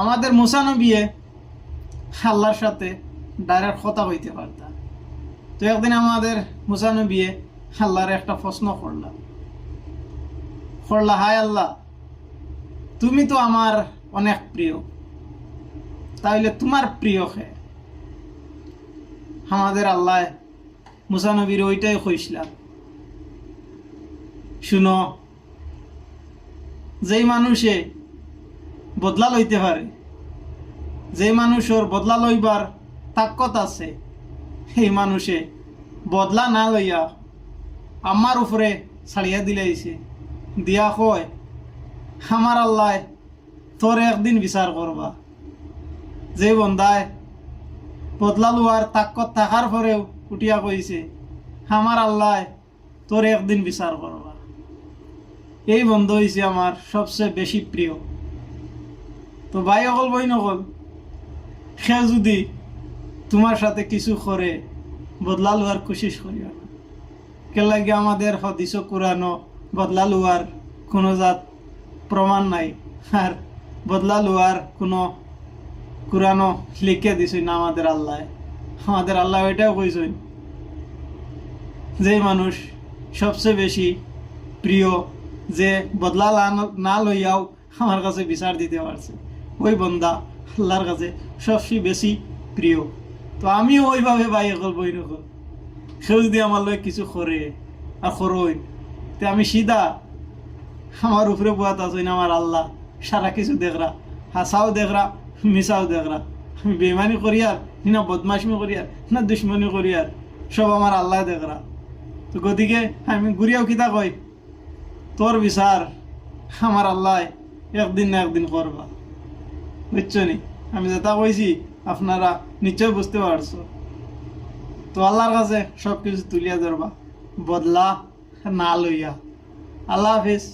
আমাদের মুসা নবী আল্লাহর সাথে ডাইরেক্ট কথা হইতে পারতাম। তো একদিন আমাদের মুসা নবী আল্লাহর একটা প্রশ্ন করলা, হায় আল্লাহ, তুমি তো আমার অনেক প্রিয়, তাইলে তোমার প্রিয় কে? আমাদের আল্লাহ মুসা নবীর ওইটাই কইসলাম, শুনো, যেই মানুষে বদলা লইতে পারে, যে মানুষের বদলা লইবার তাকত আছে, এই মানুষে বদলা না লইয়া আমার উপরে ছাড়িয়া দিলাইছে, দিয়া কয় আমার আল্লাহ তোর একদিন বিচার করবা। যে বন্দায় বদলা লওয়ার তাকত থাকার পরেও উঠিয়া কইছে আমার আল্লাহ তোর একদিন বিচার করবা, এই বন্ধ হয়েছে আমার সবচেয়ে বেশি প্রিয়। তো ভাই অকল বই নকল, সে যদি তোমার সাথে কিছু করে বদলা লওয়ার কোশিশ করিও না। কে লাগে আমাদের হদিস কোরআনো বদলা লওয়ার কোনো জাত প্রমাণ নাই, আর বদলা লওয়ার কোনো কোরআনো লিখে দিছই না আমাদের আল্লাহ। আমাদের আল্লাহ ওইটাও কইছেন, যে মানুষ সবচেয়ে বেশি প্রিয়, যে বদলা না লইয়াও আমার কাছে বিচার দিতে পারছে, ওই বন্দা আল্লাহর কাছে সবচেয়ে বেশি প্রিয়। তো আমিও ওইভাবে ভাই এখন বই নকল, কেউ যদি আমার লয় কিছু করে আর করই, তো আমি সিধা আমার উপরে বয়াত আছি না আমার আল্লাহ সারা কিছু দেখরা, হাসাও দেখরা, মিশাও দেখরা, আমি বেমানি করি আর না বদমাশমি করি আর না দুশ্মনী করি আর সব আমার আল্লাহ দেখরা। তো গতিকে আমি ঘুরিয়াও কিতা কই, তোর বিচার আমার আল্লাহ একদিন না একদিন করবা, বুঝছো নি? আমি যেটা কইছি আপনারা নিশ্চয় বুঝতে পারছো। তো আল্লাহর কাছে সব কিছু তুলিয়া ধরবা, বদলা না লইয়া। আল্লাহ হাফিজ।